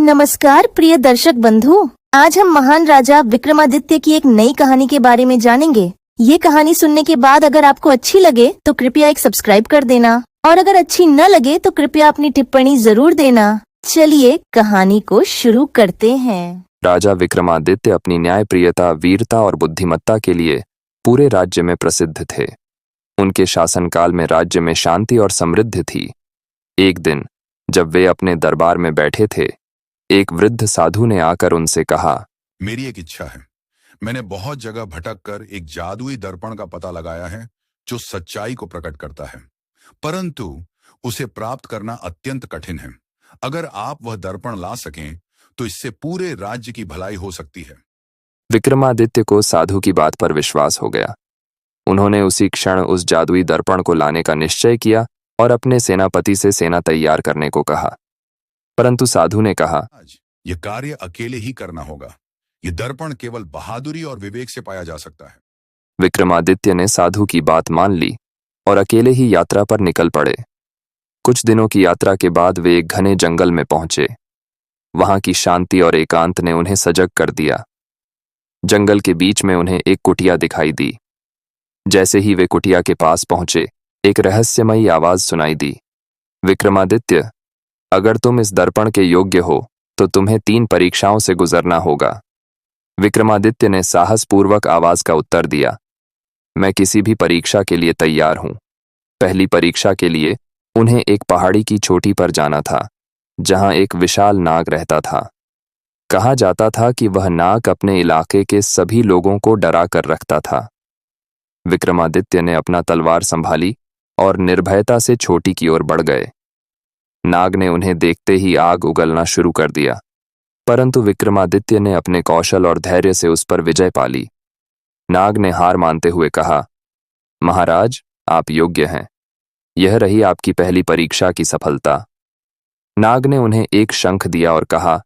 नमस्कार प्रिय दर्शक बंधु, आज हम महान राजा विक्रमादित्य की एक नई कहानी के बारे में जानेंगे। ये कहानी सुनने के बाद अगर आपको अच्छी लगे तो कृपया एक सब्सक्राइब कर देना और अगर अच्छी न लगे तो कृपया अपनी टिप्पणी जरूर देना। चलिए कहानी को शुरू करते हैं। राजा विक्रमादित्य अपनी न्यायप्रियता, वीरता और बुद्धिमत्ता के लिए पूरे राज्य में प्रसिद्ध थे। उनके शासनकाल में राज्य में शांति और समृद्धि थी। एक दिन जब वे अपने दरबार में बैठे थे, एक वृद्ध साधु ने आकर उनसे कहा, मेरी एक इच्छा है। मैंने बहुत जगह भटक कर एक जादुई दर्पण का पता लगाया है जो सच्चाई को प्रकट करता है, परंतु उसे प्राप्त करना अत्यंत कठिन है। अगर आप वह दर्पण ला सकें तो इससे पूरे राज्य की भलाई हो सकती है। विक्रमादित्य को साधु की बात पर विश्वास हो गया। उन्होंने उसी क्षण उस जादुई दर्पण को लाने का निश्चय किया और अपने सेनापति से सेना तैयार करने को कहा। परंतु साधु ने कहा, आज यह कार्य अकेले ही करना होगा। यह दर्पण केवल बहादुरी और विवेक से पाया जा सकता है। विक्रमादित्य ने साधु की बात मान ली और अकेले ही यात्रा पर निकल पड़े। कुछ दिनों की यात्रा के बाद वे एक घने जंगल में पहुंचे। वहां की शांति और एकांत ने उन्हें सजग कर दिया। जंगल के बीच में उन्हें एक कुटिया दिखाई दी। जैसे ही वे कुटिया के पास पहुंचे, एक रहस्यमयी आवाज सुनाई दी, विक्रमादित्य, अगर तुम इस दर्पण के योग्य हो तो तुम्हें 3 परीक्षाओं से गुजरना होगा। विक्रमादित्य ने साहसपूर्वक आवाज का उत्तर दिया, मैं किसी भी परीक्षा के लिए तैयार हूं। पहली परीक्षा के लिए उन्हें एक पहाड़ी की चोटी पर जाना था, जहां एक विशाल नाग रहता था। कहा जाता था कि वह नाग अपने इलाके के सभी लोगों को डरा कर रखता था। विक्रमादित्य ने अपना तलवार संभाली और निर्भयता से चोटी की ओर बढ़ गए। नाग ने उन्हें देखते ही आग उगलना शुरू कर दिया, परंतु विक्रमादित्य ने अपने कौशल और धैर्य से उस पर विजय पा ली। नाग ने हार मानते हुए कहा, महाराज, आप योग्य हैं। यह रही आपकी पहली परीक्षा की सफलता। नाग ने उन्हें एक शंख दिया और कहा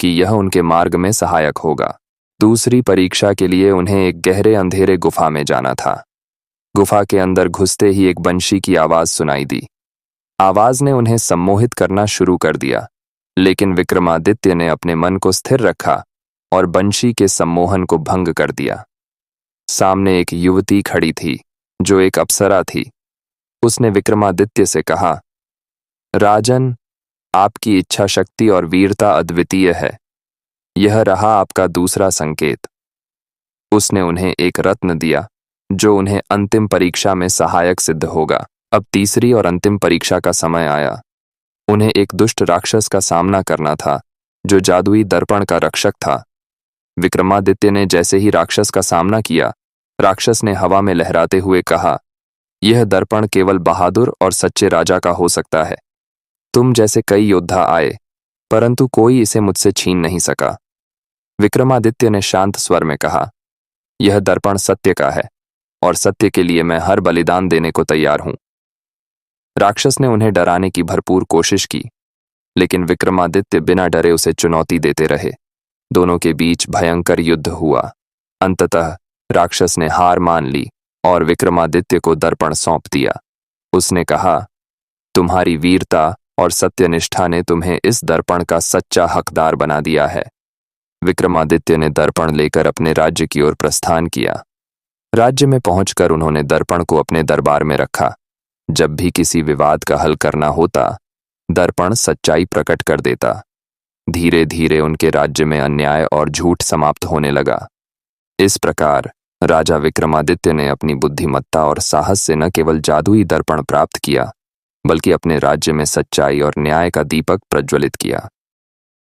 कि यह उनके मार्ग में सहायक होगा। दूसरी परीक्षा के लिए उन्हें एक गहरे अंधेरे गुफा में जाना था। गुफा के अंदर घुसते ही एक बंशी की आवाज सुनाई दी। आवाज ने उन्हें सम्मोहित करना शुरू कर दिया, लेकिन विक्रमादित्य ने अपने मन को स्थिर रखा और बंशी के सम्मोहन को भंग कर दिया। सामने एक युवती खड़ी थी जो एक अप्सरा थी। उसने विक्रमादित्य से कहा, राजन, आपकी इच्छा शक्ति और वीरता अद्वितीय है। यह रहा आपका दूसरा संकेत। उसने उन्हें एक रत्न दिया जो उन्हें अंतिम परीक्षा में सहायक सिद्ध होगा। अब तीसरी और अंतिम परीक्षा का समय आया। उन्हें एक दुष्ट राक्षस का सामना करना था जो जादुई दर्पण का रक्षक था। विक्रमादित्य ने जैसे ही राक्षस का सामना किया, राक्षस ने हवा में लहराते हुए कहा, यह दर्पण केवल बहादुर और सच्चे राजा का हो सकता है। तुम जैसे कई योद्धा आए, परंतु कोई इसे मुझसे छीन नहीं सका। विक्रमादित्य ने शांत स्वर में कहा, यह दर्पण सत्य का है और सत्य के लिए मैं हर बलिदान देने को तैयार हूं। राक्षस ने उन्हें डराने की भरपूर कोशिश की, लेकिन विक्रमादित्य बिना डरे उसे चुनौती देते रहे। दोनों के बीच भयंकर युद्ध हुआ। अंततः राक्षस ने हार मान ली और विक्रमादित्य को दर्पण सौंप दिया। उसने कहा, तुम्हारी वीरता और सत्यनिष्ठा ने तुम्हें इस दर्पण का सच्चा हकदार बना दिया है। विक्रमादित्य ने दर्पण लेकर अपने राज्य की ओर प्रस्थान किया। राज्य में पहुंचकर उन्होंने दर्पण को अपने दरबार में रखा। जब भी किसी विवाद का हल करना होता, दर्पण सच्चाई प्रकट कर देता। धीरे धीरे उनके राज्य में अन्याय और झूठ समाप्त होने लगा। इस प्रकार राजा विक्रमादित्य ने अपनी बुद्धिमत्ता और साहस से न केवल जादुई दर्पण प्राप्त किया, बल्कि अपने राज्य में सच्चाई और न्याय का दीपक प्रज्वलित किया।